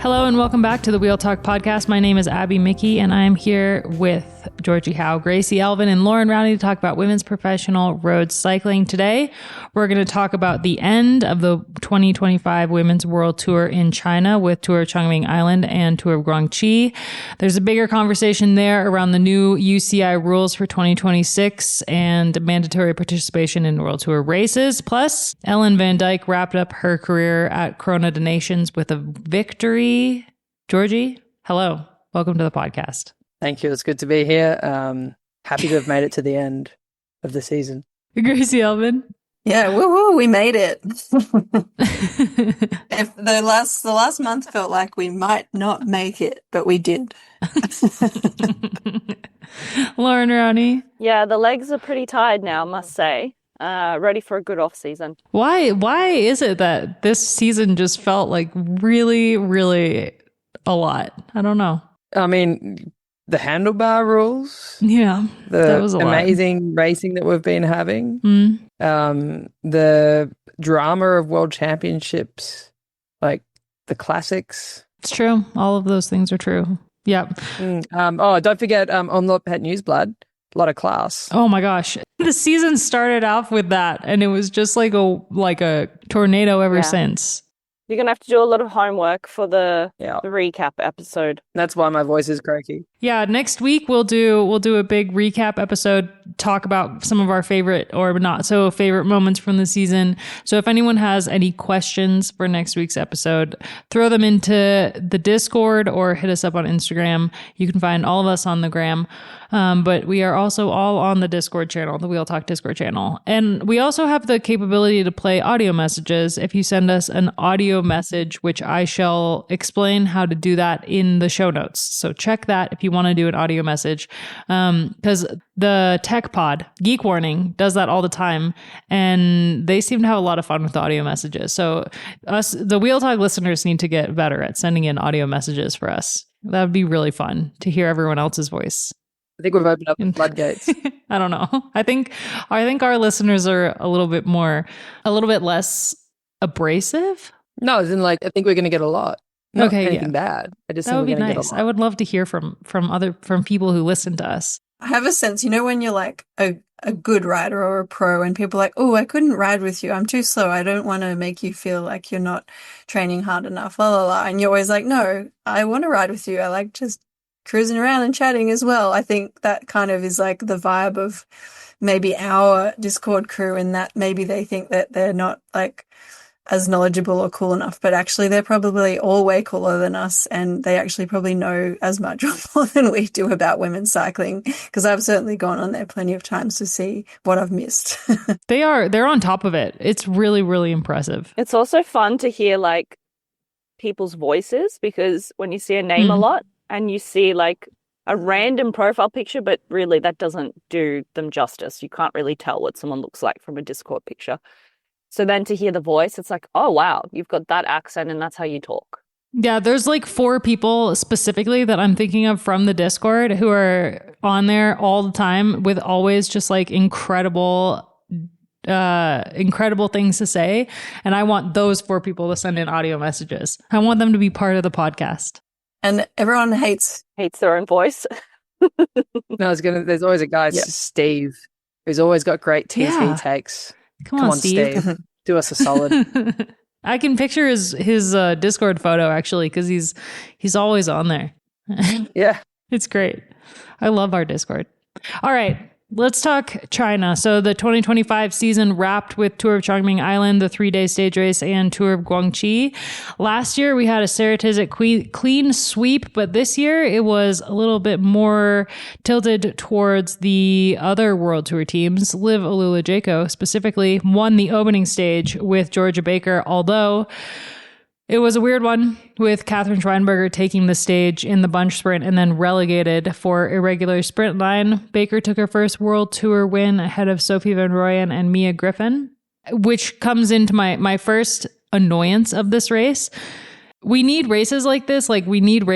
Hello and welcome back to the Wheel Talk podcast. My name is Abby Mickey and I'm here with Georgie Howe, Gracie Elvin, and Lauren Rowney to talk about women's professional road cycling. Today, we're going to talk about the end of the 2025 Women's World Tour in China with Tour of Chongming Island and Tour of Guangxi. There's a bigger conversation there around the new UCI rules for 2026 and mandatory participation in World Tour races. Plus, Ellen Van Dijk wrapped up her career at Corona des Nations with a victory. Georgie, hello. Welcome to the podcast. Thank you. It's good to be here. Happy to have made it to the end of the season. Gracie Elvin. Yeah, woo-hoo, we made it. If the last month felt like we might not make it, but we did. Lauren Rowney. Yeah, the legs are pretty tired now, I must say. Ready for a good off season. Why is it that this season just felt like really, really a lot? I don't know. I mean, the handlebar rules. Yeah, that was a amazing racing that we've been having. The drama of world championships, like the classics. It's true. All of those things are true. Yep. Don't forget Omloop Het Nieuwsblad. A lot of class. Oh my gosh. The season started off with that and it was just like a tornado ever since. You're going to have to do a lot of homework for the recap episode. That's why my voice is croaky. Yeah, next week we'll do a big recap episode, talk about some of our favorite or not so favorite moments from the season. So if anyone has any questions for next week's episode, throw them into the Discord or hit us up on Instagram. You can find all of us on the gram. But we are also all on the Discord channel, the Wheel Talk Discord channel. And we also have the capability to play audio messages if you send us an audio message, which I shall explain how to do that in the show notes. So check that if you want to do an audio message. Because the Tech Pod, Geek Warning, does that all the time. And they seem to have a lot of fun with audio messages. So us, the Wheel Talk listeners, need to get better at sending in audio messages for us. That would be really fun to hear everyone else's voice. I think we've opened up the floodgates. I don't know. I think our listeners are a little bit less abrasive. No, as in like I think we're going to get a lot. Not anything bad. I just that think would be we're gonna nice. get a lot. I would love to hear from people who listen to us. I have a sense, when you're like a good rider or a pro and people are like, oh, I couldn't ride with you. I'm too slow. I don't want to make you feel like you're not training hard enough, la, la, la. And you're always like, no, I want to ride with you. I like just cruising around and chatting as well. I think that kind of is like the vibe of maybe our Discord crew, and that maybe they think that they're not like as knowledgeable or cool enough, but actually they're probably all way cooler than us, and they actually probably know as much or more than we do about women's cycling, because I've certainly gone on there plenty of times to see what I've missed. They're on top of it. It's really, really impressive. It's also fun to hear like people's voices, because when you see a name a lot, and you see like a random profile picture, but really that doesn't do them justice. You can't really tell what someone looks like from a Discord picture. So then to hear the voice, it's like, oh, wow, you've got that accent and that's how you talk. Yeah, there's like 4 people specifically that I'm thinking of from the Discord who are on there all the time with always just like incredible things to say. And I want those 4 people to send in audio messages. I want them to be part of the podcast. And everyone hates their own voice. There's always a guy, Steve, who's always got great TT takes. Come on, Steve. Do us a solid. I can picture his Discord photo actually, because he's always on there. Yeah. It's great. I love our Discord. All right. Let's talk China. So the 2025 season wrapped with Tour of Chongming Island, the 3-day stage race, and Tour of Guangxi. Last year, we had a Sarah Tizek clean sweep, but this year it was a little bit more tilted towards the other World Tour teams. Liv Alula-Jayco specifically won the opening stage with Georgia Baker, although it was a weird one, with Katrin Schweinberger taking the stage in the bunch sprint and then relegated for irregular sprint line. Baker took her first World Tour win ahead of Sophie Van Rooyen and Mia Griffin, which comes into my first annoyance of this race. We need races like this. Like, we need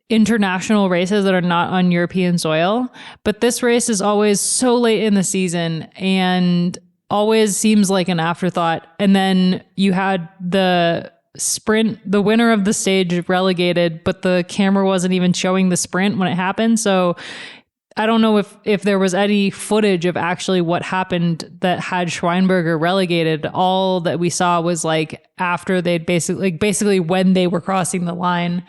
international races that are not on European soil. But this race is always so late in the season and always seems like an afterthought. And then you had the sprint, the winner of the stage relegated, but the camera wasn't even showing the sprint when it happened. So I don't know if there was any footage of actually what happened that had Schweinberger relegated. All that we saw was like after they'd basically when they were crossing the line.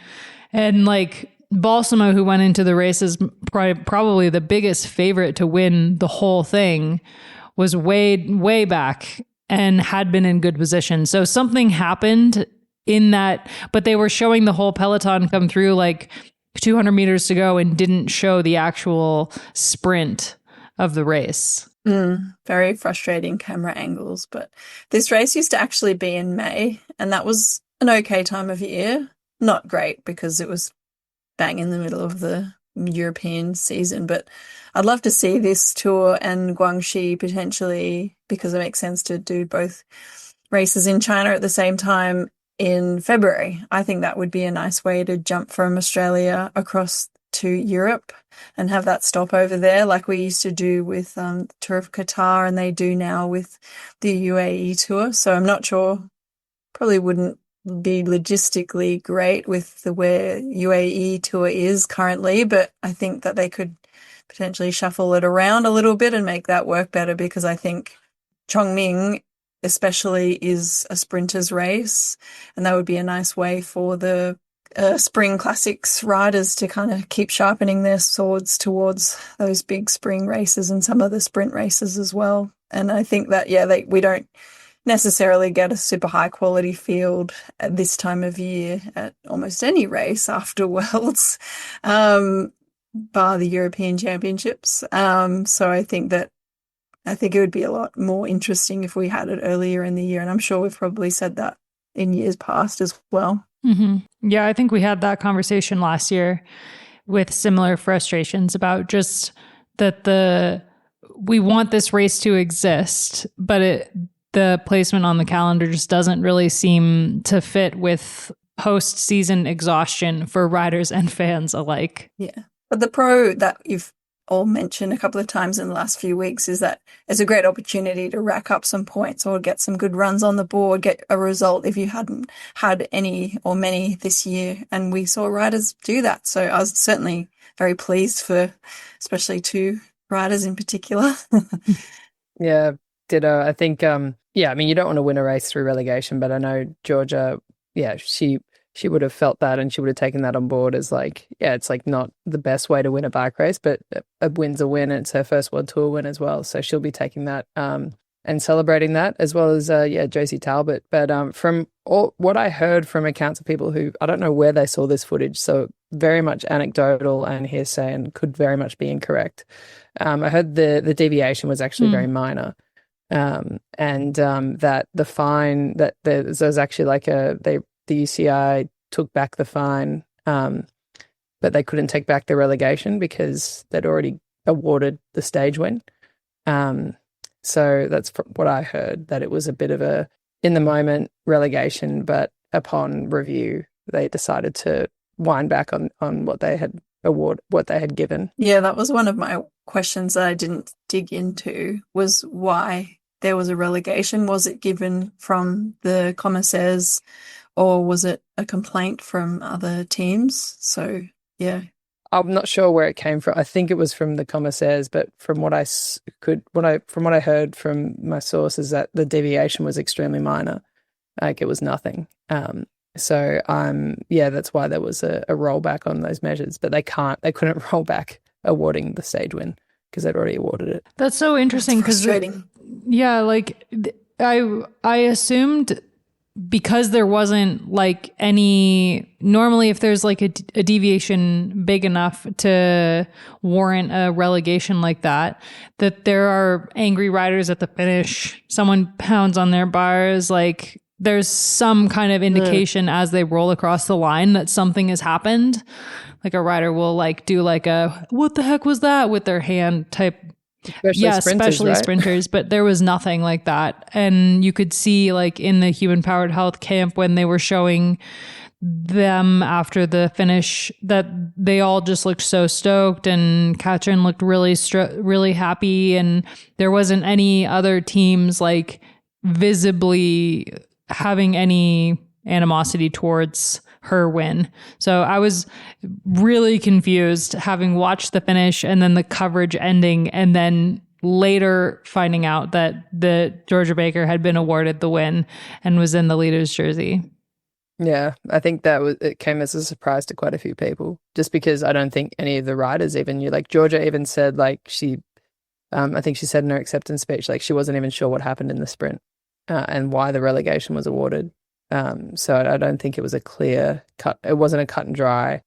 And like Balsamo, who went into the race, is probably the biggest favorite to win the whole thing, was way back and had been in good position. So something happened in that, but they were showing the whole peloton come through like 200 meters to go and didn't show the actual sprint of the race. Very frustrating camera angles. But this race used to actually be in May, and that was an okay time of year. Not great because it was bang in the middle of the European season, but I'd love to see this Tour and Guangxi potentially, because it makes sense to do both races in China at the same time in February. I think that would be a nice way to jump from Australia across to Europe and have that stop over there like we used to do with the Tour of Qatar, and they do now with the UAE Tour. So I'm not sure, probably wouldn't be logistically great with the where UAE Tour is currently, but I think that they could potentially shuffle it around a little bit and make that work better, because I think Chongming especially is a sprinter's race, and that would be a nice way for the spring classics riders to kind of keep sharpening their swords towards those big spring races and some of the sprint races as well. And I think that, we don't necessarily get a super high quality field at this time of year at almost any race after Worlds, bar the European Championships. So I think it would be a lot more interesting if we had it earlier in the year. And I'm sure we've probably said that in years past as well. Mm-hmm. Yeah, I think we had that conversation last year with similar frustrations about just that we want this race to exist, but the placement on the calendar just doesn't really seem to fit with post-season exhaustion for riders and fans alike. Yeah. But the pro that you've all mentioned a couple of times in the last few weeks is that it's a great opportunity to rack up some points or get some good runs on the board, get a result if you hadn't had any or many this year. And we saw riders do that. So I was certainly very pleased for especially two riders in particular. Yeah, ditto. I think, I mean, you don't want to win a race through relegation, but I know Georgia, she would have felt that, and she would have taken that on board as like, it's like not the best way to win a bike race, but a win's a win, and it's her first World Tour win as well. So she'll be taking that and celebrating that, as well as, Josie Talbot. But from what I heard from accounts of people who, I don't know where they saw this footage, so very much anecdotal and hearsay and could very much be incorrect. I heard the deviation was actually very minor. And that the fine, that there was actually like the UCI took back the fine, but they couldn't take back the relegation because they'd already awarded the stage win. So that's what I heard, that it was a bit of a in the moment relegation, but upon review, they decided to wind back on what they had given. Yeah, that was one of my questions that I didn't dig into, was why there was a relegation. Was it given from the commissaires, or was it a complaint from other teams? So, yeah. I'm not sure where it came from. I think it was from the commissaires, but from what I heard from my sources, that the deviation was extremely minor. Like it was nothing. So that's why there was a rollback on those measures, but they couldn't roll back awarding the stage win because they'd already awarded it. That's so interesting because I assumed, because there wasn't like any, normally if there's like a deviation big enough to warrant a relegation like that there are angry riders at the finish, someone pounds on their bars, like there's some kind of indication as they roll across the line that something has happened. Like a rider will like do like a, what the heck was that, with their hand type. Especially sprinters, but there was nothing like that. And you could see like in the human powered health camp when they were showing them after the finish that they all just looked so stoked, and Katrin looked really happy, and there wasn't any other teams like visibly having any animosity towards her win. So I was really confused having watched the finish and then the coverage ending and then later finding out that Georgia Baker had been awarded the win and was in the leader's jersey. Yeah, I think it came as a surprise to quite a few people, just because I don't think any of the riders even knew. Like Georgia even said, like I think she said in her acceptance speech, like she wasn't even sure what happened in the sprint and why the relegation was awarded. So I don't think it was a clear cut. It wasn't a cut and dry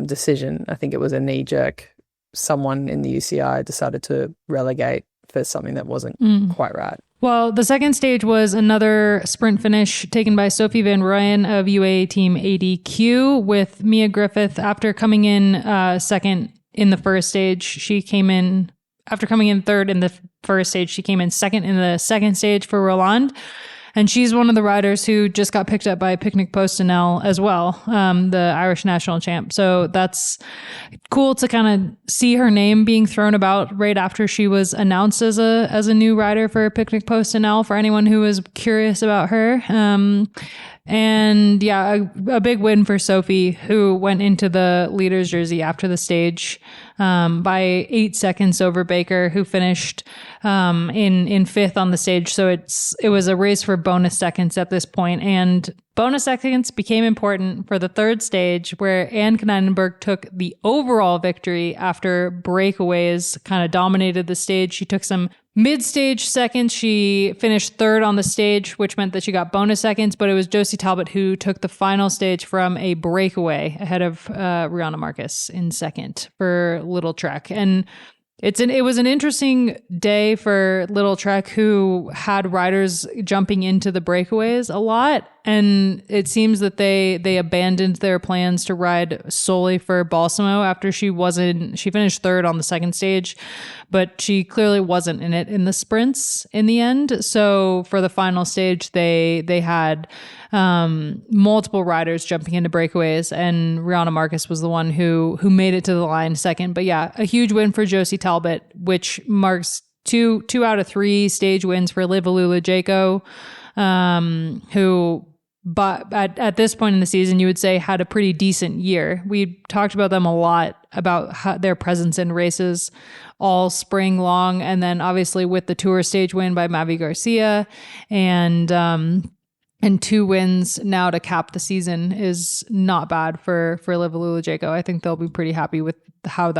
decision. I think it was a knee jerk. Someone in the UCI decided to relegate for something that wasn't quite right. Well, the second stage was another sprint finish taken by Sophie Van Rooyen of UAE Team ADQ with Mia Griffith. After coming in second in the first stage, after coming in third in the first stage, she came in second in the second stage for Roland. And she's one of the riders who just got picked up by Picnic Post-Anel as well, the Irish national champ. So that's cool to kind of see her name being thrown about right after she was announced as a new rider for Picnic Post-Anel for anyone who was curious about her. And yeah, a big win for Sophie, who went into the leader's jersey after the stage by 8 seconds over Baker, who finished in fifth on the stage. So it was a race for bonus seconds at this point, and bonus seconds became important for the third stage, where Anne Kneinenberg took the overall victory after breakaways kind of dominated the stage. She took some mid-stage seconds. She finished third on the stage, which meant that she got bonus seconds, but it was Josie Talbot who took the final stage from a breakaway ahead of Rihanna Marcus in second for Little Trek. And it was an interesting day for Little Trek, who had riders jumping into the breakaways a lot. And it seems that they abandoned their plans to ride solely for Balsamo after she finished third on the second stage, but she clearly wasn't in it in the sprints in the end. So for the final stage, they had multiple riders jumping into breakaways, and Rihanna Marcus was the one who made it to the line second. But yeah, a huge win for Josie Talbot, which marks two out of 3 stage wins for Liv Alula-Jayco, who, but at this point in the season, you would say had a pretty decent year. We talked about them a lot, about their presence in races all spring long. And then obviously with the tour stage win by Mavi Garcia and 2 wins now to cap the season is not bad for Liv Alula-Jayco. I think they'll be pretty happy with how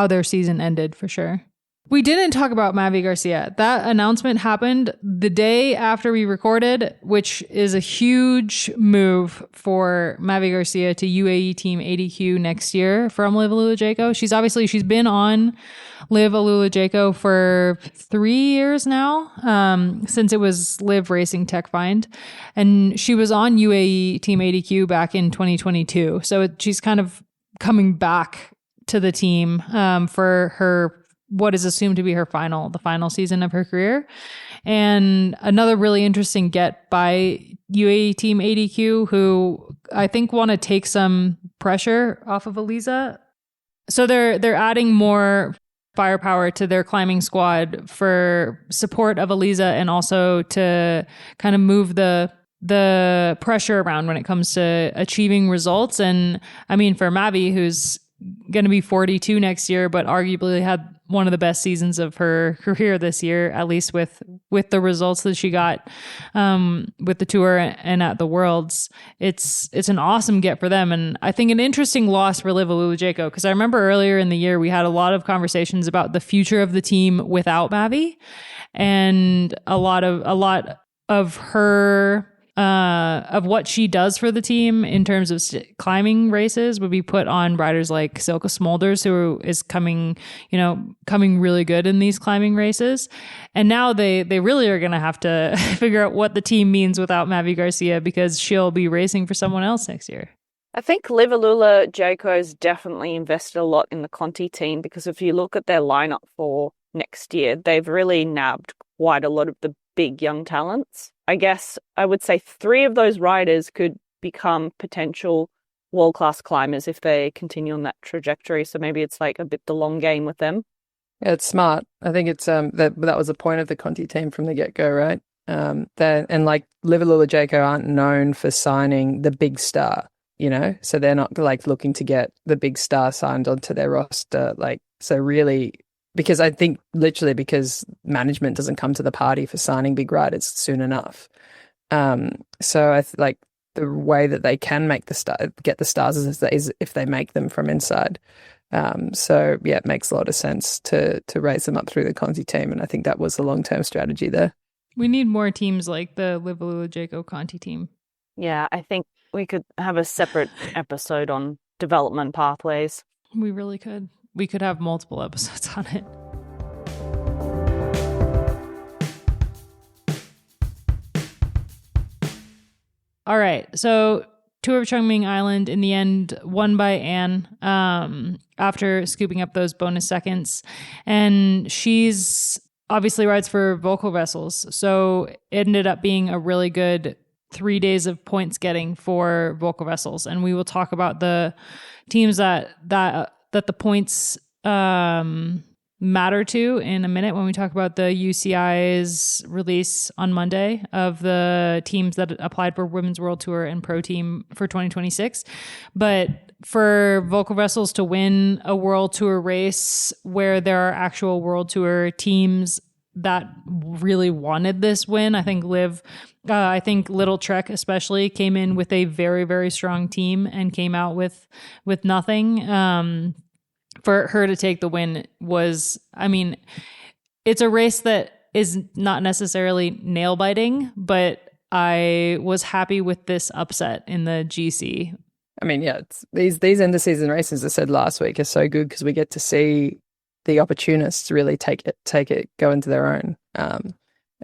their season ended for sure. We didn't talk about Mavi Garcia. That announcement happened the day after we recorded, which is a huge move for Mavi Garcia to UAE Team ADQ next year from Liv Alula-Jayco. She's been on Liv Alula-Jayco for 3 years now, since it was Liv Racing Tech Find. And she was on UAE Team ADQ back in 2022. So she's kind of coming back to the team for her what is assumed to be the final season of her career. And another really interesting get by UAE Team ADQ, who I think want to take some pressure off of Elisa. So they're adding more firepower to their climbing squad for support of Elisa, and also to kind of move the pressure around when it comes to achieving results. And I mean, for Mavi, who's going to be 42 next year, but arguably had one of the best seasons of her career this year, at least with the results that she got with the tour and at the Worlds. It's an awesome get for them, and I think an interesting loss for Liv Alula-Jayco, because I remember earlier in the year we had a lot of conversations about the future of the team without Mavi, and a lot of her of what she does for the team in terms of climbing races would be put on riders like Silke Smulders, who is coming really good in these climbing races. And now they really are going to have to figure out what the team means without Mavi Garcia, because she'll be racing for someone else next year. I think Liv Alula-Jayco has definitely invested a lot in the Conti team, because if you look at their lineup for next year, they've really nabbed quite a lot of the big young talents. I guess I would say 3 of those riders could become potential world-class climbers if they continue on that trajectory. So maybe it's like a bit the long game with them. Yeah, it's smart. I think it's that was the point of the Conti team from the get-go, right? And like Liv Jayco aren't known for signing the big star, you know, so they're not like looking to get the big star signed onto their roster. Like, so really, because I think literally because management doesn't come to the party for signing big riders soon enough. So like the way that they can make get the stars is if they make them from inside. So yeah, it makes a lot of sense to raise them up through the Conti team, and I think that was the long-term strategy there. We need more teams like the Liv Jayco Conti team. Yeah, I think we could have a separate episode on development pathways. We really could. We could have multiple episodes on it. All right. So Tour of Chongming Island in the end won by Anne after scooping up those bonus seconds. And she's obviously rides for Volkel Vessels. So it ended up being a really good 3 days of points getting for Volkel Vessels. And we will talk about the teams that the points matter to in a minute when we talk about the UCI's release on Monday of the teams that applied for Women's World Tour and Pro Team for 2026. But for Volkel Vessels to win a World Tour race where there are actual World Tour teams that really wanted this win, I think Little Trek especially came in with a very, very strong team and came out with nothing. For her to take the win was, I mean, it's a race that is not necessarily nail biting, but I was happy with this upset in the GC. I mean, yeah, these end of season races, I said last week, are so good because we get to see the opportunists really take it, go into their own,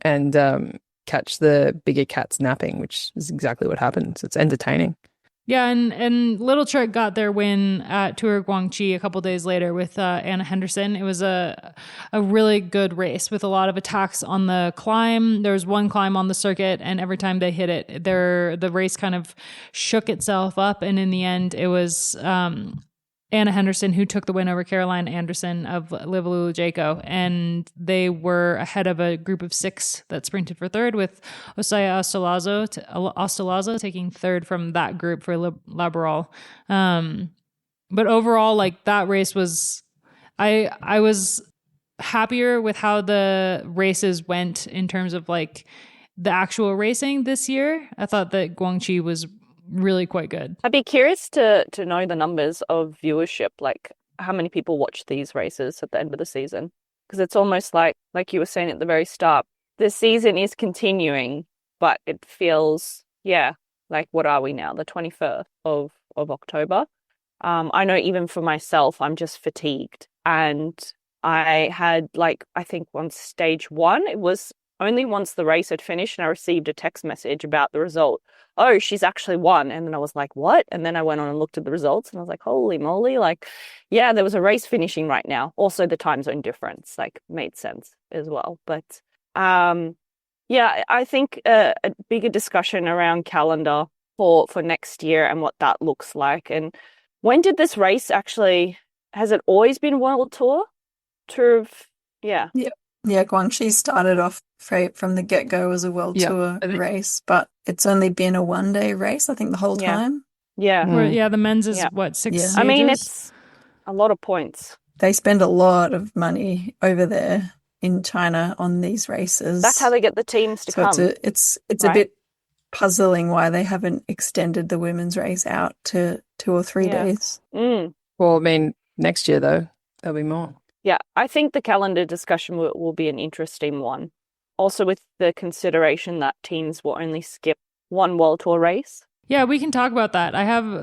and catch the bigger cats napping, which is exactly what happens. It's entertaining. Yeah, and Little Trek got their win at Tour Guangxi a couple days later with Anna Henderson. It was a really good race with a lot of attacks on the climb. There was one climb on the circuit, and every time they hit it, the race kind of shook itself up. And in the end, it was Anna Henderson who took the win over Caroline Anderson of Liv Jayco, and they were ahead of a group of 6 that sprinted for third, with Osaya Ostolazo taking third from that group for Laboral. But overall, like, that race was, I was happier with how the races went in terms of like the actual racing this year. I thought that Guangxi was really quite good. I'd be curious to know the numbers of viewership, like how many people watch these races at the end of the season. Because it's almost like you were saying at the very start, the season is continuing, but it feels, like, what are we now? The 21st of October. I know even for myself, I'm just fatigued. And I had, like, I think on stage 1, it was only once the race had finished and I received a text message about the result. Oh, she's actually won. And then I was like, what? And then I went on and looked at the results and I was like, holy moly. Like, yeah, there was a race finishing right now. Also, the time zone difference, like, made sense as well. But I think a bigger discussion around calendar for next year and what that looks like. And when did this race actually, has it always been World Tour? Yeah, Guangxi started off from the get-go as a World Tour race, but it's only been a one-day race, I think, the whole time. Yeah. The men's is what, 6 stages? I mean, it's a lot of points. They spend a lot of money over there in China on these races. That's how they get the teams to come. It's a bit puzzling why they haven't extended the women's race out to 2 or 3 days. Mm. Well, I mean, next year, though, there'll be more. Yeah, I think the calendar discussion will be an interesting one. Also with the consideration that teams will only skip one World Tour race. Yeah, we can talk about that.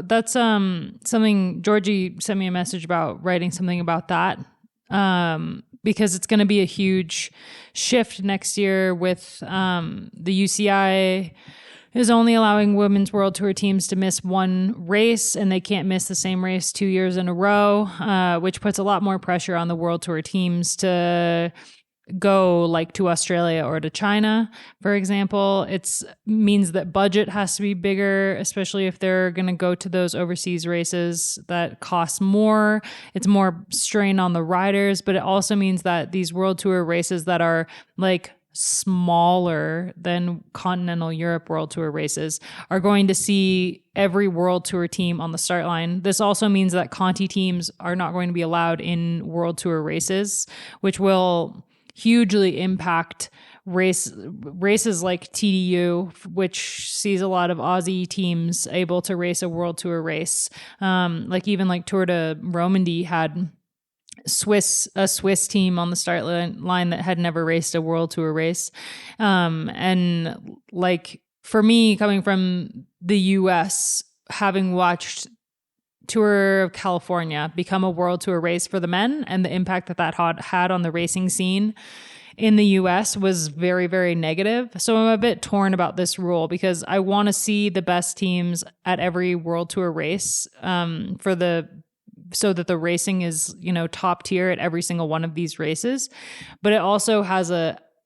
That's something Georgie sent me a message about, writing something about that. Because it's going to be a huge shift next year with the UCI is only allowing Women's World Tour teams to miss one race, and they can't miss the same race 2 years in a row, which puts a lot more pressure on the World Tour teams to go like to Australia or to China, for example. It means that budget has to be bigger, especially if they're going to go to those overseas races that cost more. It's more strain on the riders, but it also means that these World Tour races that are like smaller than continental Europe World Tour races are going to see every World Tour team on the start line. This also means that Conti teams are not going to be allowed in World Tour races, which will hugely impact races like TDU, which sees a lot of Aussie teams able to race a World Tour race. Like Tour de Romandy had a Swiss team on the start line that had never raced a World Tour race. And like for me, coming from the US, having watched Tour of California become a World Tour race for the men, and the impact that had on the racing scene in the US was very, very negative. So I'm a bit torn about this rule because I want to see the best teams at every World Tour race so that the racing is, top tier at every single one of these races. But it also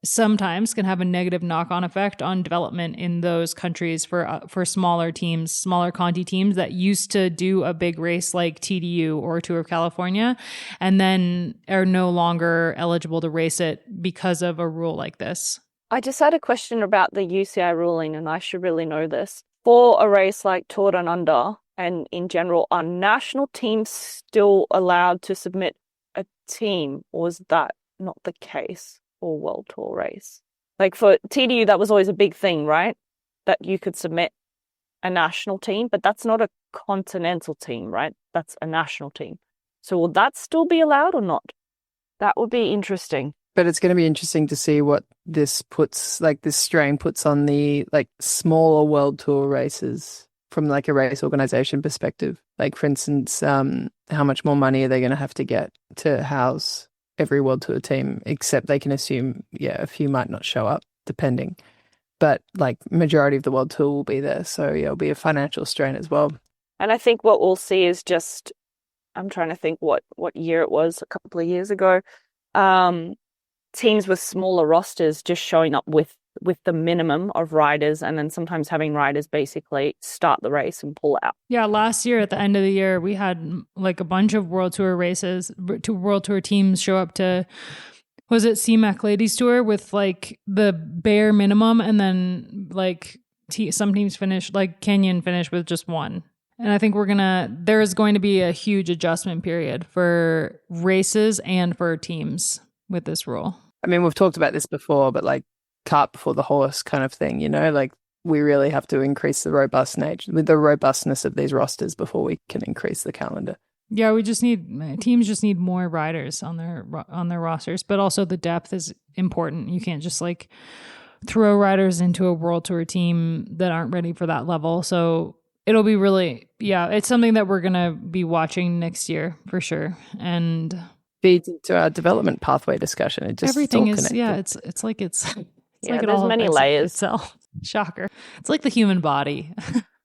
sometimes can have a negative knock-on effect on development in those countries for smaller teams, smaller Conti teams that used to do a big race like TDU or Tour of California, and then are no longer eligible to race it because of a rule like this. I just had a question about the UCI ruling, and I should really know this. For a race like Tour Down Under, and in general, are national teams still allowed to submit a team, or is that not the case for World Tour race? Like for TDU, that was always a big thing, right? That you could submit a national team, but that's not a continental team, right? That's a national team. So will that still be allowed or not? That would be interesting. But it's going to be interesting to see what this strain puts on the smaller World Tour races from a race organization perspective. Like, for instance, how much more money are they going to have to get to house every World Tour team, except they can assume, a few might not show up, depending. But majority of the World Tour will be there. So it'll be a financial strain as well. And I think what we'll see is just, I'm trying to think what year it was, a couple of years ago, teams with smaller rosters just showing up with the minimum of riders, and then sometimes having riders basically start the race and pull out. Yeah, last year at the end of the year, we had a bunch of World Tour races, World Tour teams show up to, was it CMAC Ladies Tour with the bare minimum, and then some teams finish, Canyon finished with just one. And I think there's going to be a huge adjustment period for races and for teams with this rule. I mean, we've talked about this before, but cart before the horse kind of thing, we really have to increase the robustness of these rosters before we can increase the calendar. Yeah, teams just need more riders on their rosters, but also the depth is important. You can't just throw riders into a World Tour team that aren't ready for that level. So it'll be really, it's something that we're going to be watching next year for sure. And feeds into our development pathway discussion. It just everything is connected. There's many layers. Itself. Shocker. It's like the human body.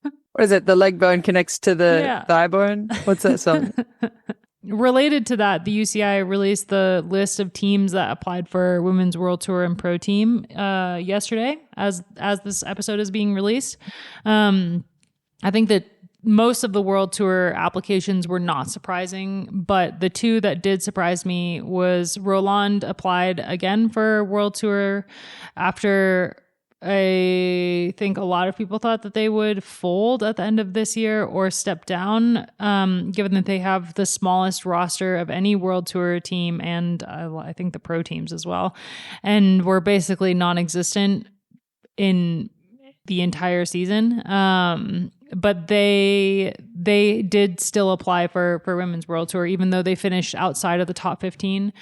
What is it? The leg bone connects to the thigh bone? What's that song? Related to that, the UCI released the list of teams that applied for Women's World Tour and Pro Team yesterday as this episode is being released. I think that most of the World Tour applications were not surprising, but the two that did surprise me was Roland applied again for World Tour after I think a lot of people thought that they would fold at the end of this year or step down, given that they have the smallest roster of any World Tour team and I think the pro teams as well, and were basically non-existent in the entire season. But they did still apply for Women's World Tour, even though they finished outside of the top 15.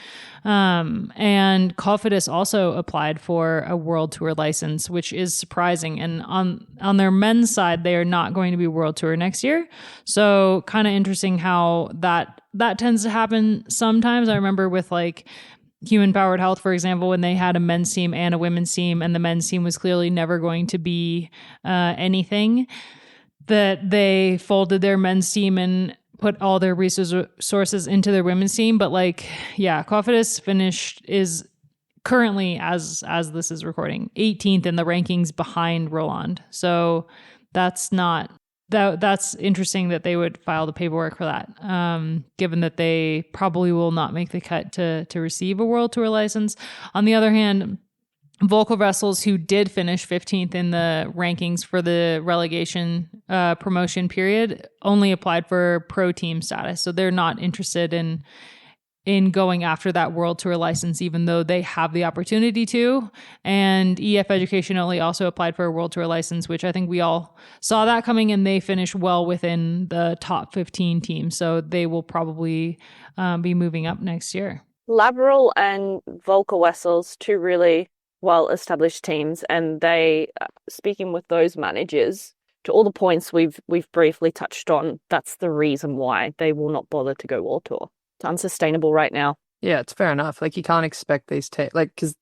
And Cofidis also applied for a World Tour license, which is surprising. And on their men's side, they are not going to be World Tour next year. So kind of interesting how that tends to happen sometimes. I remember with Human Powered Health, for example, when they had a men's team and a women's team, and the men's team was clearly never going to be anything, that they folded their men's team and put all their resources into their women's team. But Cofidis is currently, as this is recording, 18th in the rankings behind Roland. So that's interesting that they would file the paperwork for that, given that they probably will not make the cut to receive a World Tour license. On the other hand, Volker Vessels, who did finish 15th in the rankings for the relegation promotion period, only applied for pro team status. So they're not interested in going after that World Tour license, even though they have the opportunity to. And EF Education only also applied for a World Tour license, which I think we all saw that coming, and they finished well within the top 15 teams. So they will probably be moving up next year. Laboral and Volker Wessels, two really well-established teams, and they, speaking with those managers, to all the points we've briefly touched on, that's the reason why they will not bother to go World Tour. It's unsustainable right now. Yeah, it's fair enough. Like, you can't expect these because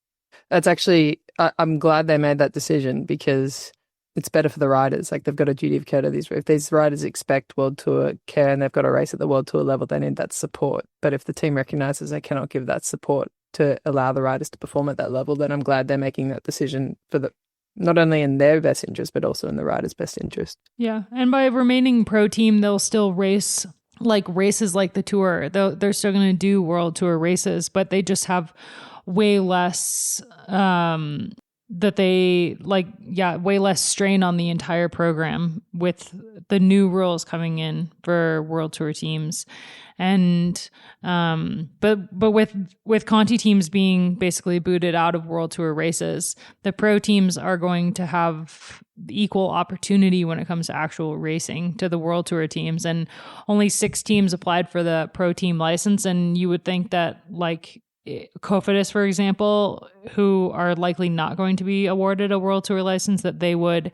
that's actually, I'm glad they made that decision, because it's better for the riders. Like, they've got a duty of care to these. If these riders expect World Tour care and they've got a race at the World Tour level, they need that support. But if the team recognizes they cannot give that support to allow the riders to perform at that level, then I'm glad they're making that decision for not only in their best interest, but also in the riders' best interest. Yeah. And by remaining pro team, they'll still race like races like the Tour. They're still going to do World Tour races, but they just have way less way less strain on the entire program with the new rules coming in for World Tour teams. And but with Conti teams being basically booted out of World Tour races, the pro teams are going to have equal opportunity when it comes to actual racing to the World Tour teams. And only 6 teams applied for the pro team license, and you would think that, like, Cofidis, for example, who are likely not going to be awarded a World Tour license, that they would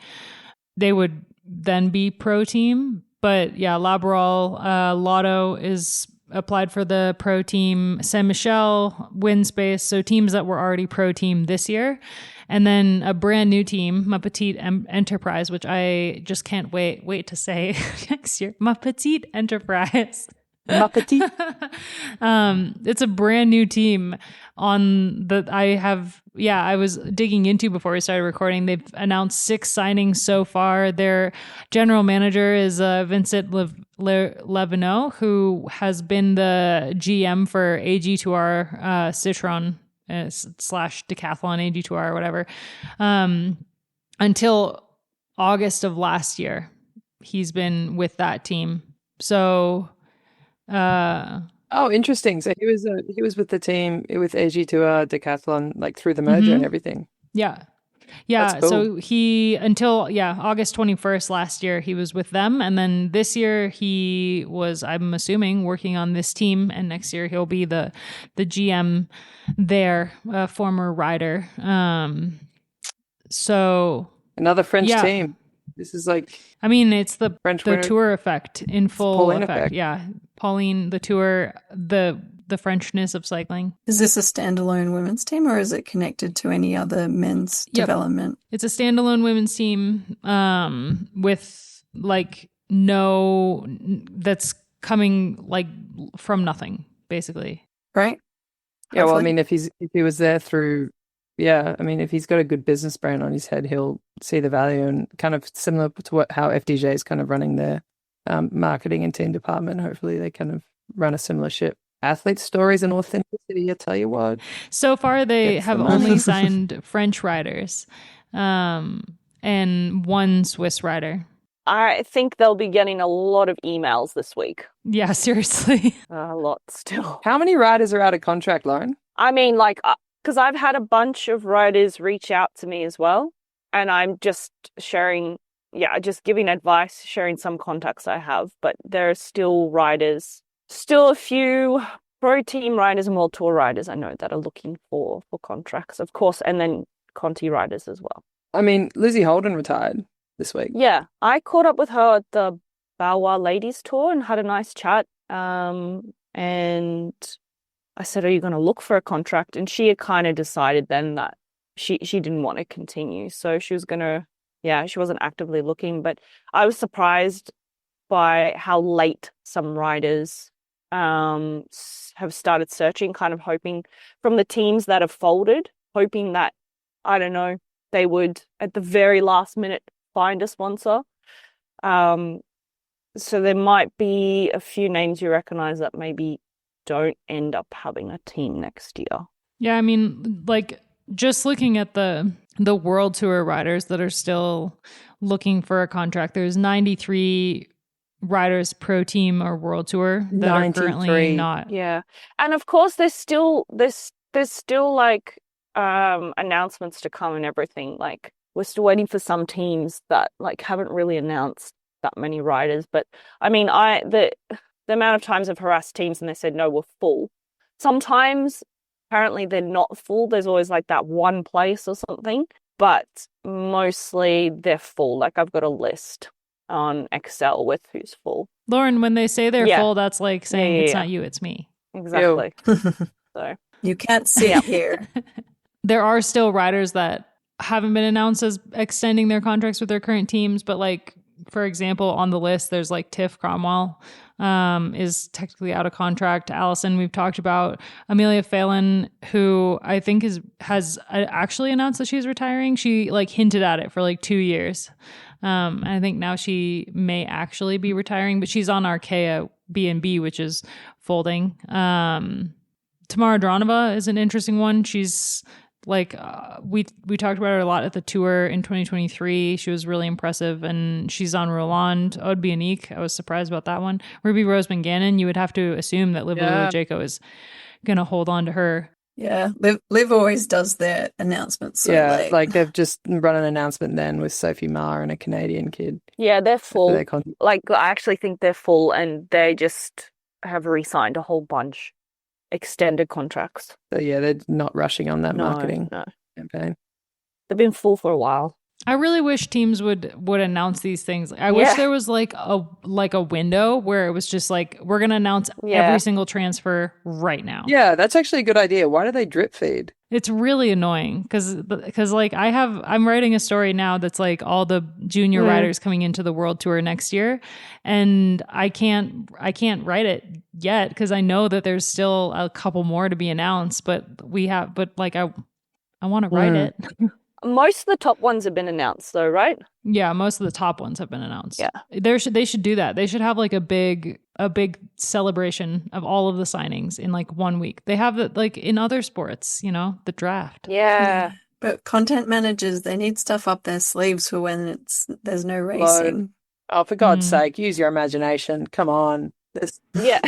then be pro team. But yeah, Laboral, Lotto is applied for the pro team, Saint Michel, Windspace, so teams that were already pro team this year. And then a brand new team, Ma Petite Enterprise, which I just can't wait to say next year. Ma Petite Enterprise. It's a brand new team I was digging into before we started recording. They've announced 6 signings so far. Their general manager is Vincent Levineau, who has been the GM for AG2R Citroën / Decathlon AG2R or whatever until August of last year. He's been with that team. So interesting. So he was with the team with AG2R Decathlon, like, through the merger and everything. Yeah. Cool. So he until August 21st last year he was with them, and then this year he was, I'm assuming, working on this team, and next year he'll be the GM there, former rider. So another French team. This is like, I mean, it's the French the Tour effect in full Pauline effect. Yeah, Pauline, the Tour, the Frenchness of cycling. Is this a standalone women's team, or is it connected to any other men's development? It's a standalone women's team with that's coming like from nothing, basically. Right? Yeah, well, I mean, if he was there through, if he's got a good business brain on his head, he'll see the value, and kind of similar to how FDJ is kind of running their marketing and team department. Hopefully they kind of run a similar ship. Athlete stories and authenticity, I tell you what. So far they have only signed French riders and one Swiss rider. I think they'll be getting a lot of emails this week. Yeah, seriously. A lot still. How many riders are out of contract, Lauren? I mean, because I've had a bunch of riders reach out to me as well, and I'm just sharing, just giving advice, sharing some contacts I have, but there are still a few pro team riders and World Tour riders I know that are looking for contracts, of course, and then Conti riders as well. I mean, Lizzie Holden retired this week. Yeah, I caught up with her at the Balois Ladies Tour and had a nice chat, and I said, are you going to look for a contract? And she had kind of decided then that she didn't want to continue. So she was going to, she wasn't actively looking. But I was surprised by how late some riders have started searching, kind of hoping from the teams that have folded, hoping that, I don't know, they would at the very last minute find a sponsor. So there might be a few names you recognize that maybe don't end up having a team next year. Yeah, I mean, like just looking at the World Tour riders that are still looking for a contract, there's 93 riders pro team or World Tour that are currently 93. not. Yeah. And of course there's still like announcements to come and everything. Like we're still waiting for some teams that like haven't really announced that many riders. But I mean, the amount of times I've harassed teams and they said no, we're full. Sometimes apparently they're not full. There's always like that one place or something, but mostly they're full. Like I've got a list on Excel with who's full. Lauren, when they say they're Yeah. full, that's like saying Yeah, it's yeah. not you, it's me. Exactly. So You can't sit here. There are still riders that haven't been announced as extending their contracts with their current teams, but like, for example, on the list, there's like Tiff Cromwell is technically out of contract. Allison, we've talked about. Amelia Phelan, who I think has actually announced that she's retiring. She like hinted at it for like 2 years. And I think now she may actually be retiring, but she's on Arkea B&B, which is folding. Tamara Dronova is an interesting one. She's like we talked about her a lot at the tour in 2023. She was really impressive, and she's on Roland. Aude Bionique, I was surprised about that one. Ruby Rose Banganon, you would have to assume that Liv Jaco is going to hold on to her. Yeah, Liv always does their announcements so Yeah, late. like they've just run an announcement then with Sophie Ma and a Canadian kid. yeah, they're for full. their con- Like I actually think they're full and they just have re-signed a whole bunch extended contracts. So yeah, they're not rushing on that No, marketing no. campaign. They've been full for a while. I really wish teams would announce these things. I wish Yeah. there was like a window where it was just like, we're going to announce Yeah. every single transfer right now. Yeah, that's actually a good idea. Why do they drip feed? It's really annoying because like I'm writing a story now that's like all the junior riders coming into the World Tour next year, and I can't write it yet because I know that there's still a couple more to be announced, but like I want to write it. Most of the top ones have been announced though, right? Yeah, most of the top ones have been announced. Yeah. They should do that. They should have like a big celebration of all of the signings in like 1 week. They have it like in other sports, you know, the draft. Yeah. But content managers, they need stuff up their sleeves for when there's no racing. Oh, for God's sake, use your imagination. Come on. Yeah.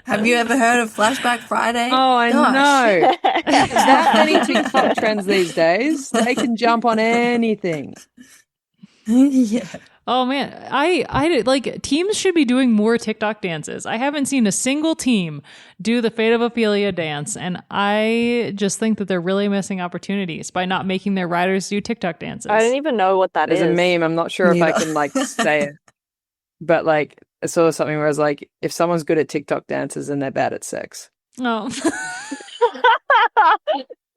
Have you ever heard of Flashback Friday? Oh, I Gosh. know. There's that many TikTok trends these days. They can jump on anything. Yeah. Oh man, I like teams should be doing more TikTok dances. I haven't seen a single team do the Fate of Ophelia dance, and I just think that they're really missing opportunities by not making their riders do TikTok dances. I don't even know what that There's is. a meme. I'm not sure if I Neither. can like say it, but like I saw something where I was like, if someone's good at TikTok dances, then they're bad at sex. Oh.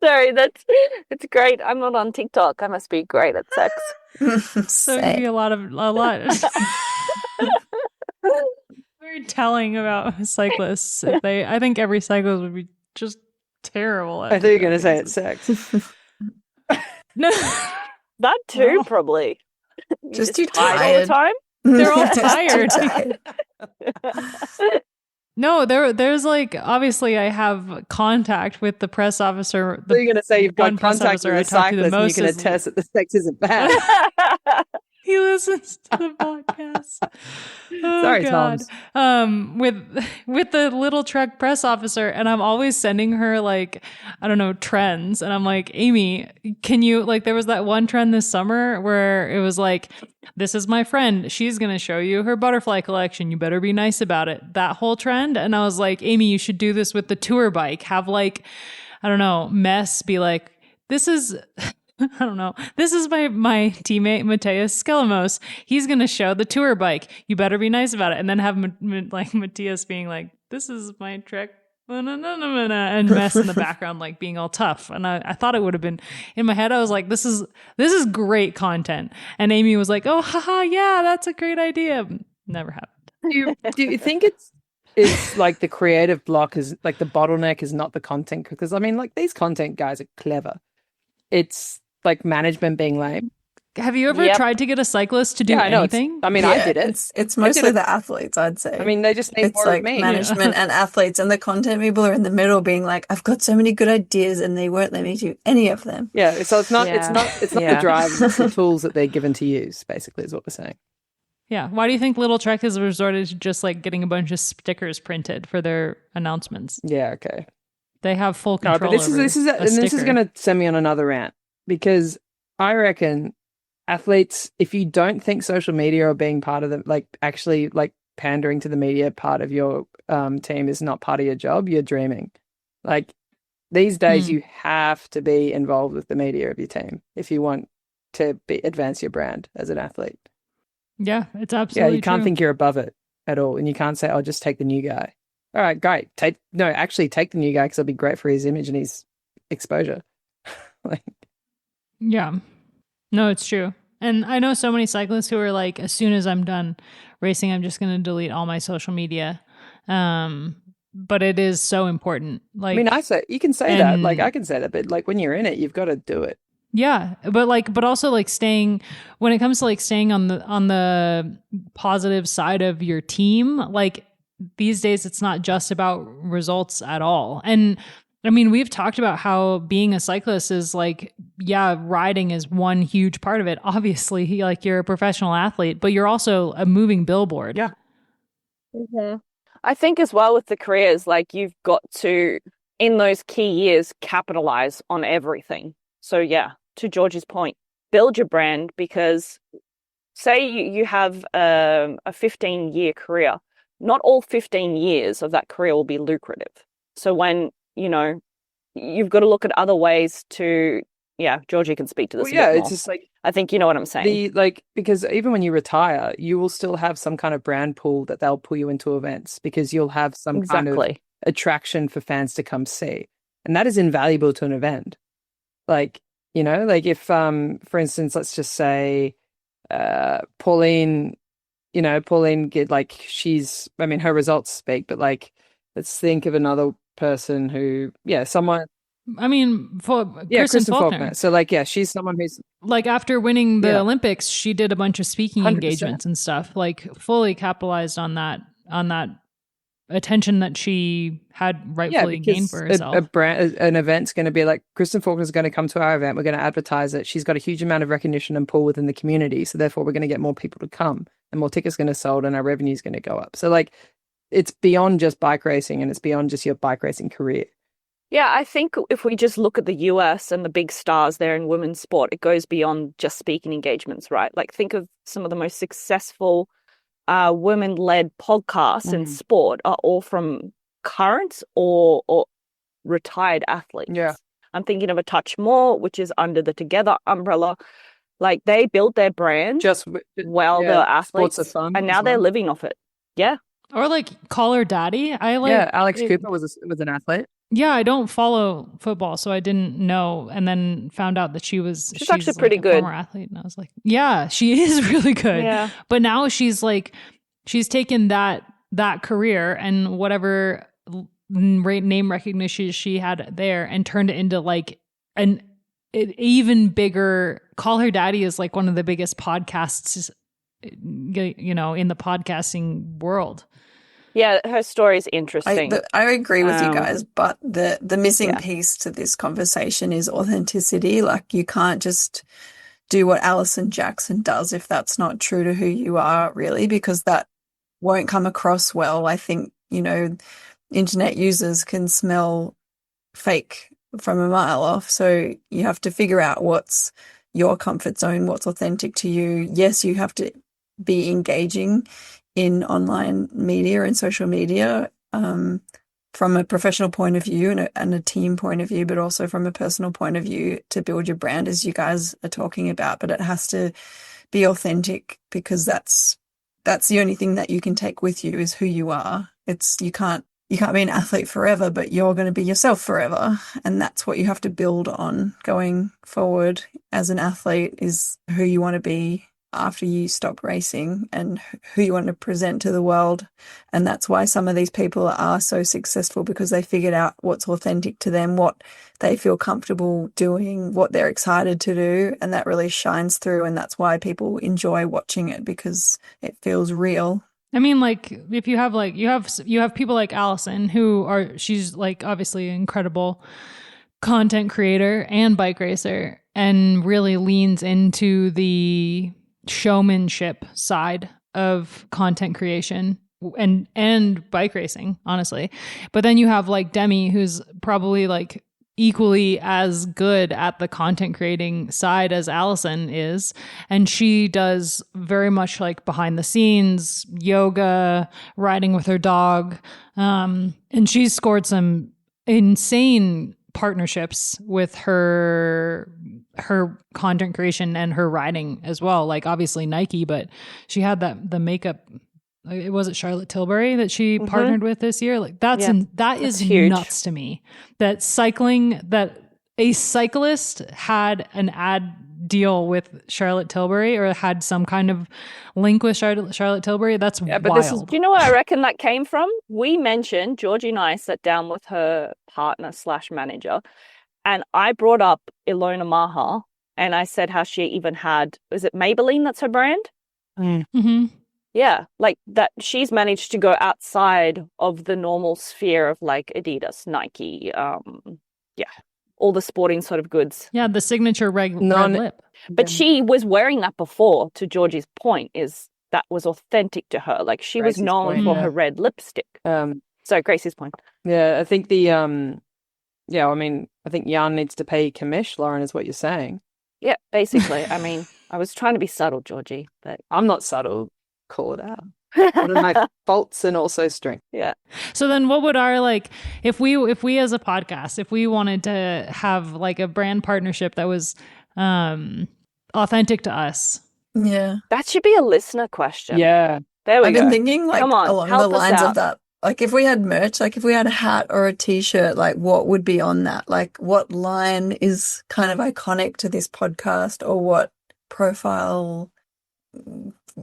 Sorry, that's great. I'm not on TikTok. I must be great at sex. So it'd be a lot. Very telling about cyclists. I think every cyclist would be just terrible at I thought you were going to TikTok say it's dances. sex. No, That too, Well, probably. You're just too tired all tired. the time. they're all Just too tired. No, there's like obviously I have contact with the press officer. So you're going to say you've one got press contact officer with a I talk to the cyclist and you most can is- attest that the sex isn't bad. He listens to the podcast. Oh, Sorry, God. Toms. With the little truck press officer, and I'm always sending her like, I don't know, trends. And I'm like, Amy, can you like there was that one trend this summer where it was like, this is my friend. She's gonna show you her butterfly collection. You better be nice about it. That whole trend. And I was like, Amy, you should do this with the tour bike. Have like, I don't know, Mess be like, this is I don't know. This is my teammate Matthias Skelemos. He's going to show the tour bike. You better be nice about it. And then have like Matthias being like, this is my trick. And Mess in the background like being all tough. And I thought it would have been in my head. I was like, this is great content. And Amy was like, oh, haha, yeah, that's a great idea. Never happened. Do you think it's like the creative block is like the bottleneck is not the content? Because I mean, like these content guys are clever. It's like management being lame. have you ever Yep. tried to get a cyclist to do Yeah, I know. anything? I mean, I did it. It's I mostly did it. the athletes, I'd say. I mean, they just need it's more like of me. management and athletes, and the content people are in the middle being like, I've got so many good ideas and they won't let me do any of them. Yeah, so it's not Yeah. the Yeah. drive, it's the tools that they're given to use, basically, is what we're saying. Yeah. Why do you think Little Trek has resorted to just like getting a bunch of stickers printed for their announcements? Yeah, okay. They have full No, control. but this over is a this is sticker. going to send me on another rant, because I reckon athletes, if you don't think social media or being part of the, like, actually like pandering to the media part of your team is not part of your job, you're dreaming. Like, these days you have to be involved with the media of your team if you want to advance your brand as an athlete. Yeah, it's Yeah, absolutely you can't true. think you're above it at all, and you can't say, "I'll just take the new guy." All right, great. Take the new guy, because it'll be great for his image and his exposure. Like, Yeah. No, it's true. And I know so many cyclists who are like, as soon as I'm done racing, I'm just going to delete all my social media. But it is so important. Like, I mean, you can say that, like, and- I can say that, but like when you're in it, you've got to do it. yeah, but also like staying, when it comes to like staying on the positive side of your team, like these days it's not just about results at all. And I mean, we've talked about how being a cyclist is like, yeah, riding is one huge part of it. Obviously, like you're a professional athlete, but you're also a moving billboard. Yeah. Mhm. I think as well with the careers, like you've got to, in those key years, capitalize on everything. So yeah, to George's point, build your brand, because say you have a 15-year career, not all 15 years of that career will be lucrative. So when, you've got to look at other ways to, yeah, Georgie can speak to this Well, a yeah, bit it's more. just like I think you know what I'm saying. because even when you retire, you will still have some kind of brand pool that they'll pull you into events, because you'll have some kind of Exactly. attraction for fans to come see, and that is invaluable to an event. Like, like if for instance, let's just say Pauline get like, she's, I mean, her results speak, but like, let's think of another person who, someone, I mean, for Kristen Kristen Faulkner. So like, she's someone who's Like after winning the Yeah. Olympics, she did a bunch of speaking 100%. engagements and stuff, like fully capitalized on that attention that she had rightfully gained for herself. An event's going to be like, Kristen Faulkner's going to come to our event. We're going to advertise it. She's got a huge amount of recognition and pull within the community. So therefore, we're going to get more people to come, and more tickets going to sold, and our revenue is going to go up. So like, it's beyond just bike racing, and it's beyond just your bike racing career. Yeah, I think if we just look at the US and the big stars there in women's sport, it goes beyond just speaking engagements, right? Like think of some of the most successful women-led podcasts in sport are all from current or retired athletes. Yeah. I'm thinking of A Touch More, which is under the Together umbrella. Like they built their brand while they're athletes, Sports are fun and as now they're well. living off it. Yeah. Or like Call Her Daddy. Alex Cooper was an athlete. Yeah, I don't follow football, so I didn't know, and then found out that she's actually like pretty a good. former athlete, and I was like, yeah, she is really good. Yeah. But now she's taken that career and whatever name recognition she had there and turned it into like an even bigger. Call Her Daddy is like one of the biggest podcasts, in the podcasting world. Yeah, her story is interesting. I agree with you Um, guys, but the missing yeah. piece to this conversation is authenticity. Like you can't just do what Alison Jackson does if that's not true to who you are, really, because that won't come across well. I think, internet users can smell fake from a mile off. So you have to figure out what's your comfort zone, what's authentic to you. Yes, you have to be engaging in online media and social media from a professional point of view and a team point of view, but also from a personal point of view to build your brand, as you guys are talking about. But it has to be authentic, because that's the only thing that you can take with you is who you are. You can't be an athlete forever, but you're going to be yourself forever. And that's what you have to build on going forward as an athlete, is who you want to be after you stop racing and who you want to present to the world. And that's why some of these people are so successful, because they figured out what's authentic to them, what they feel comfortable doing, what they're excited to do. And that really shines through. And that's why people enjoy watching it, because it feels real. I mean, like, if you have like you have people like Allison, she's like obviously an incredible content creator and bike racer, and really leans into the showmanship side of content creation and bike racing, honestly. But then you have like Demi, who's probably like equally as good at the content creating side as Allison is. And she does very much like behind the scenes, yoga, riding with her dog. And she's scored some insane partnerships with her content creation and her riding as well. Like obviously Nike, but she had the makeup. Was it Charlotte Tilbury that she partnered with this year? Like that is huge. Nuts to me. That a cyclist had an ad deal with Charlotte Tilbury, or had some kind of link with Charlotte Tilbury. That's wild. Do you know where I reckon that came from? We mentioned, Georgie and I sat down with her partner / manager, and I brought up Ilona Maha, and I said how she even had, is it Maybelline that's her brand? Mm-hmm. Yeah, like that she's managed to go outside of the normal sphere of like Adidas, Nike, all the sporting sort of goods. Yeah, the signature red lip. But she was wearing that before, to Georgie's point, is that was authentic to her. Like she Gracie's was known point, for yeah. her red lipstick. So Gracie's point. Yeah, I think I think Jan needs to pay commish, Lauren, is what you're saying. Yeah, basically. I mean, I was trying to be subtle, Georgie, but I'm not subtle. Call it out. One of my faults and also strengths. yeah. So then what would our, like, if we as a podcast, if we wanted to have like a brand partnership that was authentic to us? Yeah. That should be a listener question. Yeah. There we I've go. been thinking like Come on, along help the us lines out. of that. Like if we had merch, like if we had a hat or a t-shirt, like what would be on that? Like what line is kind of iconic to this podcast, or what profile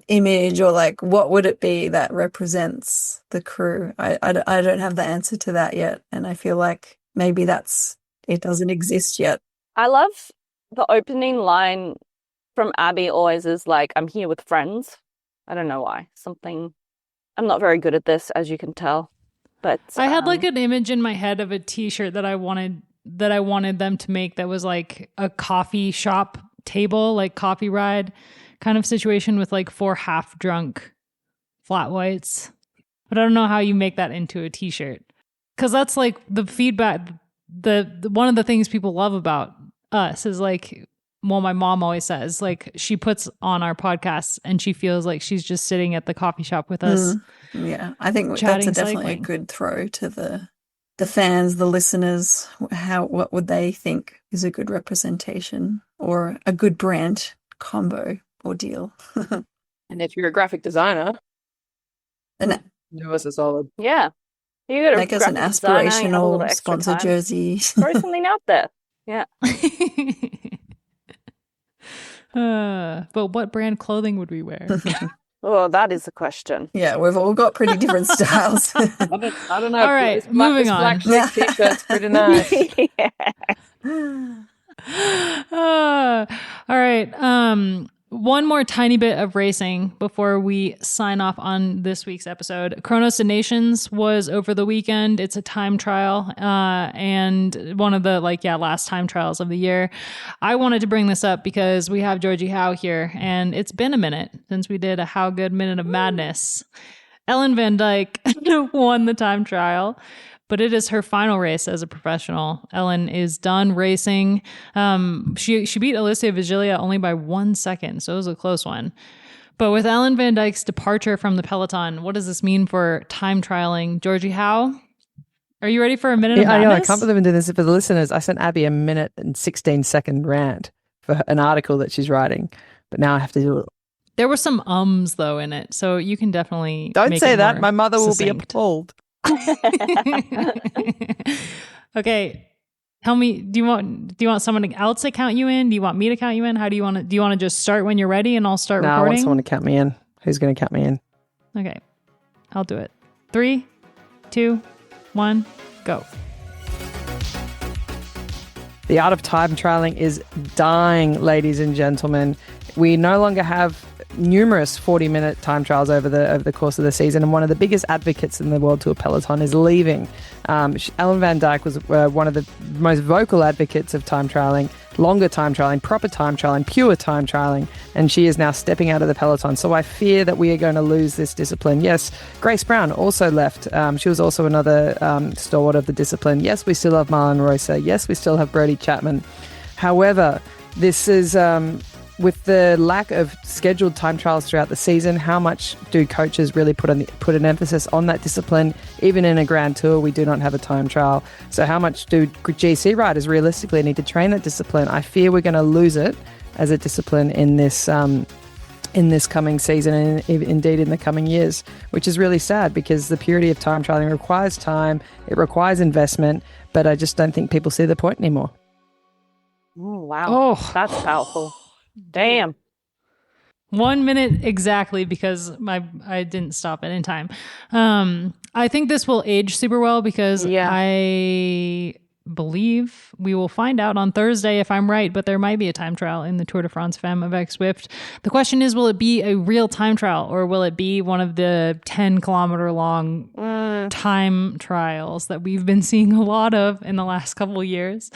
image, or like what would it be that represents the crew? I don't have the answer to that yet, and I feel like maybe it doesn't exist yet. I love the opening line from Abby always is like, I'm here with friends. I don't know why. I'm not very good at this, as you can tell. But I had like an image in my head of a t-shirt that I wanted them to make that was like a coffee shop table, like coffee ride kind of situation with like 4 half drunk flat whites. But I don't know how you make that into a t-shirt, because that's like the feedback. The one of the things people love about us is like, well, my mom always says like she puts on our podcasts and she feels like she's just sitting at the coffee shop with us. Yeah, I think that's Chatting definitely cycling. a good throw to the fans, the listeners. What would they think is a good representation or a good brand combo or deal? And if you're a graphic designer, And do us a solid. yeah. You got make us an graphic designer, you have a little aspirational extra sponsor time. jersey. Throw something out there. Yeah. But what brand clothing would we wear? Oh, that is the question. Yeah, we've all got pretty different styles. I don't know. All right, This black- moving this black on. Greek t-shirt's pretty nice. Yeah. All right. One more tiny bit of racing before we sign off on this week's episode. Chronos of Nations was over the weekend. It's a time trial, and one of the last time trials of the year. I wanted to bring this up because we have Georgie Howe here, and it's been a minute since we did a How Good Minute of Madness. Ellen Van Dyke won the time trial, but it is her final race as a professional. Ellen is done racing. She beat Alicia Vigilia only by 1 second, so it was a close one. But with Ellen Van Dyke's departure from the peloton, what does this mean for time trialing? Georgie Howe, are you ready for a minute of I madness? know. I can't believe I'm doing this for the listeners. I sent Abby a 1 and 16-second rant for an article that she's writing, but now I have to do it. There were some ums though in it, so you can definitely Don't make say it that. more My mother will be succinct. appalled. Okay. Tell me, do you want someone else to count you in? Do you want me to count you in? How do you want to? Do you want to just start when you're ready and I'll start No, I recording? want someone to count me in. Who's going to count me in? Okay, I'll do it. 3, 2, 1, go. The art of time trialing is dying, ladies and gentlemen. We no longer have numerous 40-minute time trials over the course of the season, and one of the biggest advocates in the World Tour peloton is leaving. Ellen van Dijk was one of the most vocal advocates of time trialing, longer time trialing, proper time trialing, pure time trialing, and she is now stepping out of the peloton. So I fear that we are going to lose this discipline. Yes, Grace Brown also left. She was also another stalwart of the discipline. Yes, we still have Marlon Roycer. Yes, we still have Brodie Chapman. However, this is with the lack of scheduled time trials throughout the season, how much do coaches really put an emphasis on that discipline? Even in a Grand Tour, we do not have a time trial. So how much do GC riders realistically need to train that discipline? I fear we're going to lose it as a discipline in this coming season and indeed in the coming years, which is really sad because the purity of time trialing requires time, it requires investment, but I just don't think people see the point anymore. Oh, wow. Oh, That's powerful. Damn. 1 minute exactly because I didn't stop it in time. I think this will age super well because I believe we will find out on Thursday if I'm right, but there might be a time trial in the Tour de France Femmes avec Zwift. The question is, will it be a real time trial or will it be one of the 10-kilometer long time trials that we've been seeing a lot of in the last couple of years?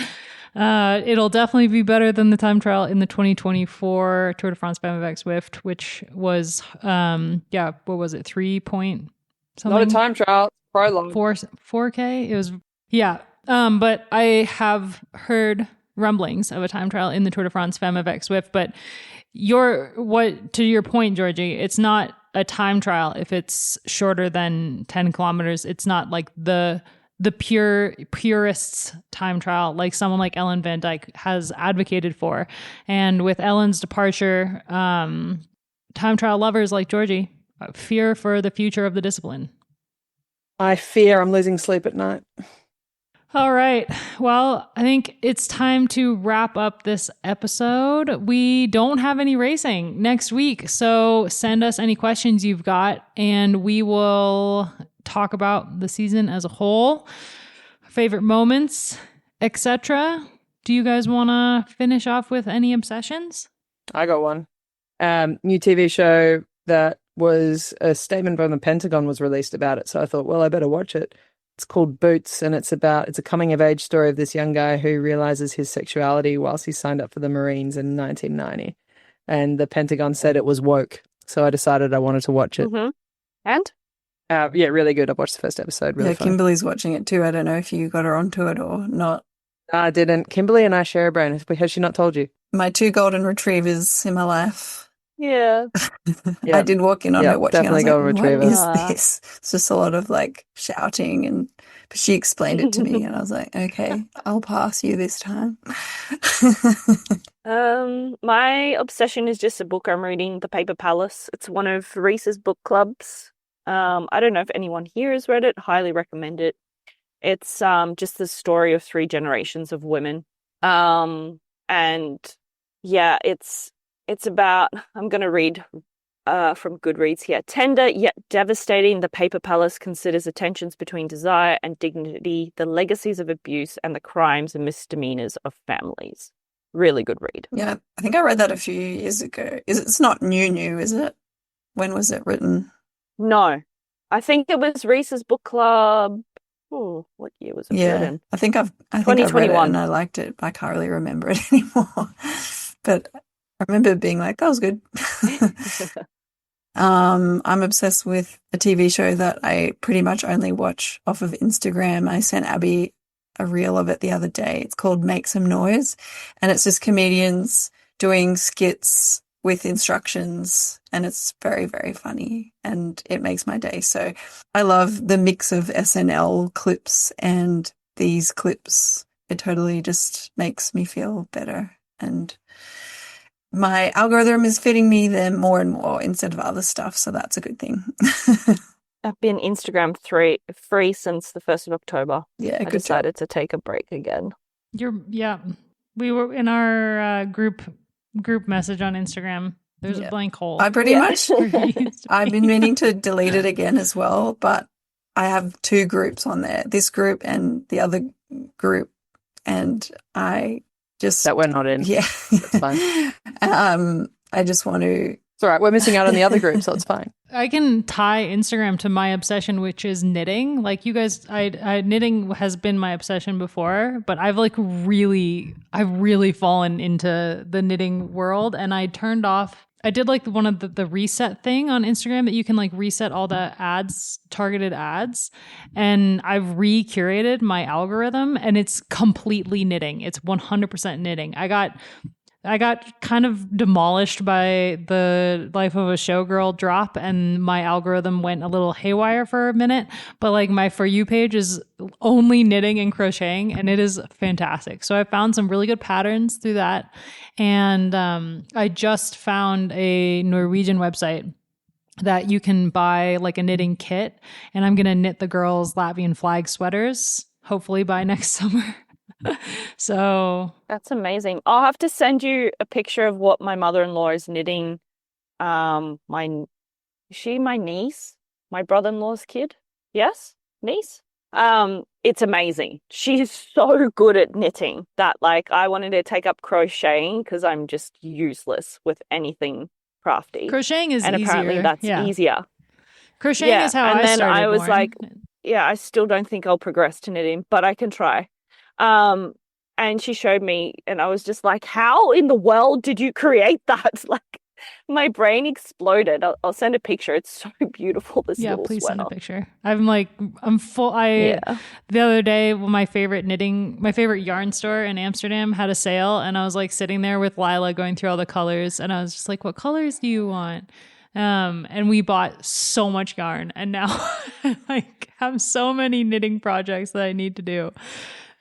It'll definitely be better than the time trial in the 2024 Tour de France Femmes avec Zwift, which was, what was it? 3 point something? Not a time trial, prologue. 4K? It was, yeah. But I have heard rumblings of a time trial in the Tour de France Femmes avec Zwift, but to your point, Georgie, it's not a time trial if it's shorter than 10 kilometers. It's not like the purists time trial like someone like Ellen van Dijk has advocated for. And with Ellen's departure, time trial lovers like Georgie fear for the future of the discipline. I fear I'm losing sleep at night. All right. Well, I think it's time to wrap up this episode. We don't have any racing next week, so send us any questions you've got and we will talk about the season as a whole, favorite moments, etc. Do you guys want to finish off with any obsessions? I got one. New TV show that was a statement from the Pentagon was released about it. So I thought, well, I better watch it. It's called Boots, and it's a coming of age story of this young guy who realizes his sexuality whilst he signed up for the Marines in 1990. And the Pentagon said it was woke. So I decided I wanted to watch it. Mm-hmm. And? Yeah, really good. I watched the first episode. Really fun. Kimberly's watching it too. I don't know if you got her onto it or not. I didn't. Kimberly and I share a brain. Has she not told you? My 2 golden retrievers in my life. Yeah. I did walk in on her watching it. I was golden like, retriever. what is this? It's just a lot of like shouting, but she explained it to me and I was like, okay, I'll pass you this time. My obsession is just a book I'm reading, The Paper Palace. It's one of Reese's book clubs. I don't know if anyone here has read it. Highly recommend it. It's just the story of 3 generations of women. And yeah, it's about, I'm going to read from Goodreads here. Tender yet devastating, The Paper Palace considers the tensions between desire and dignity, the legacies of abuse, and the crimes and misdemeanors of families. Really good read. Yeah, I think I read that a few years ago. It's not new, is it? When was it written? No, I think it was Reese's book club. Oh, what year was it written? I think I've read it 2021. and I liked it. I can't really remember it anymore. But I remember being like, that was good. I'm obsessed with a TV show that I pretty much only watch off of Instagram. I sent Abby a reel of it the other day. It's called Make Some Noise, and it's just comedians doing skits with instructions, and it's very, very funny, and it makes my day. So I love the mix of SNL clips and these clips. It totally just makes me feel better, and my algorithm is fitting me them more and more instead of other stuff, so that's a good thing. I've been Instagram free since the 1st of October. Yeah, I good decided to take a break again. Yeah. We were in our group message on Instagram. There's a blank hole. I pretty much, where he used to I've be. been meaning to delete it again as well, but I have two groups on there, this group and the other group. And I just, That we're not in. yeah, It's fine. I just want to, It's all right. We're missing out on the other group, so it's fine. I can tie Instagram to my obsession, which is knitting. Like you guys, knitting has been my obsession before, but I've really fallen into the knitting world, and I turned off. I did like one of the reset thing on Instagram that you can like reset all the ads, targeted ads. And I've re-curated my algorithm and it's completely knitting. It's 100% knitting. I got kind of demolished by the Life of a Showgirl drop, and my algorithm went a little haywire for a minute. But like my For You page is only knitting and crocheting, and it is fantastic. So I found some really good patterns through that. And I just found a Norwegian website that you can buy like a knitting kit, and I'm going to knit the girls' Latvian flag sweaters, hopefully by next summer. So That's amazing. I'll have to send you a picture of what my mother-in-law is knitting. Is she my niece? My brother-in-law's kid? Yes? Niece? It's amazing. She's so good at knitting that like I wanted to take up crocheting because I'm just useless with anything crafty. crocheting is And easier. apparently that's Yeah. easier. Crocheting Yeah, is how and I then started. I was Lauren. like, yeah, I still don't think I'll progress to knitting, but I can try. And she showed me, and I was just like, how in the world did you create that? Like, my brain exploded. I'll send a picture. It's so beautiful, this yeah, little please sweater. send a picture. I'm full. Yeah. The other day, my favorite yarn store in Amsterdam had a sale, and I was like sitting there with Lila going through all the colors, and I was just like, what colors do you want? And we bought so much yarn, and now I like have so many knitting projects that I need to do.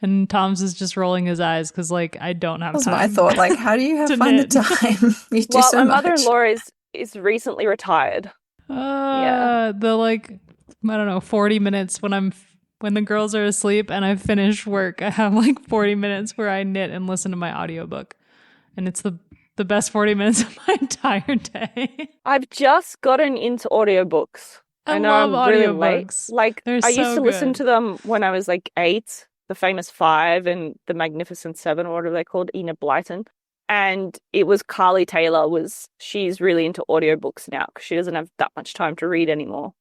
And Tom's is just rolling his eyes because like I don't have that was time. my thought. Like, how do you to find the knit. time? You do Well, so my much. mother-in-law is recently retired. The like I don't know 40 minutes when the girls are asleep and I've finished work, I have like 40 minutes where I knit and listen to my audiobook, and it's the best 40 minutes of my entire day. I've just gotten into audiobooks. I know love I'm really late. audiobooks. Like They're I used so to listen good. to them when I was like 8, The Famous Five and The Magnificent Seven, or whatever they're called, Enid Blyton. And it was Carly Taylor she's really into audiobooks now because she doesn't have that much time to read anymore.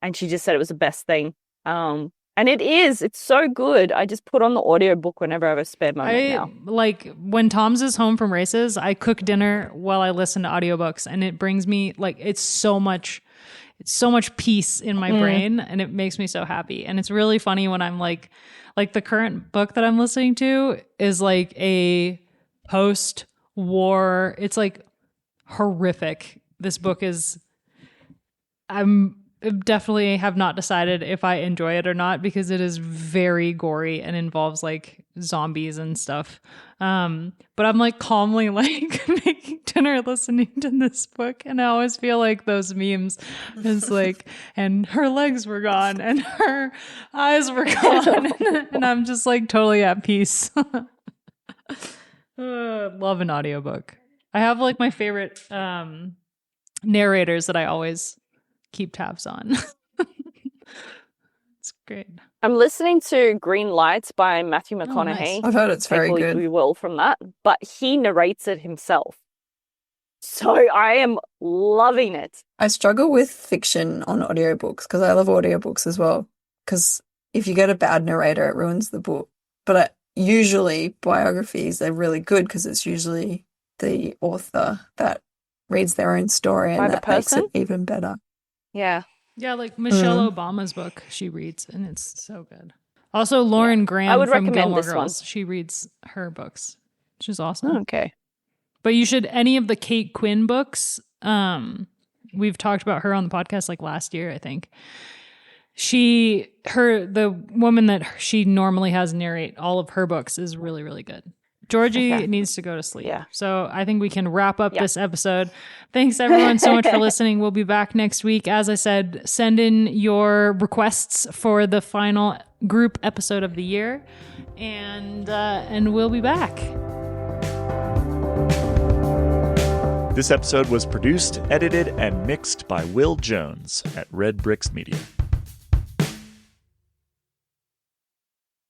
And she just said it was the best thing. And it's so good. I just put on the audiobook whenever I have a spare moment now. Like when Tom's is home from races, I cook dinner while I listen to audiobooks, and it brings me like it's so much peace in my brain, and it makes me so happy. And it's really funny when I'm like the current book that I'm listening to is like a post-war, it's like horrific. This book is, I'm definitely have not decided if I enjoy it or not because it is very gory and involves like zombies and stuff. But I'm like calmly like making dinner listening to this book, and I always feel like those memes. It's like, and her legs were gone and her eyes were gone, and I'm just like totally at peace. Love an audiobook. I have like my favorite narrators that I always keep tabs on. It's great. I'm listening to Green Lights by Matthew McConaughey. nice. I've heard it's very Take good. We will from that, but he narrates it himself. So I am loving it. I struggle with fiction on audiobooks because I love audiobooks as well. Because if you get a bad narrator, it ruins the book. But usually biographies are really good because it's usually the author that reads their own story, By and the that makes it person? even better. Yeah. Yeah, like Michelle Obama's book, she reads, and it's so good. Also, Lauren Graham I would from recommend Gilmore this one. Girls, she reads her books, which is awesome. Okay. But you should, any of the Kate Quinn books, we've talked about her on the podcast like last year, I think. The woman that she normally has narrate all of her books is really, really good. Georgie Okay. needs to go to sleep. Yeah. So I think we can wrap up Yeah. this episode. Thanks everyone so much for listening. We'll be back next week. As I said, send in your requests for the final group episode of the year, and we'll be back. This episode was produced, edited, and mixed by Will Jones at Red Bricks Media.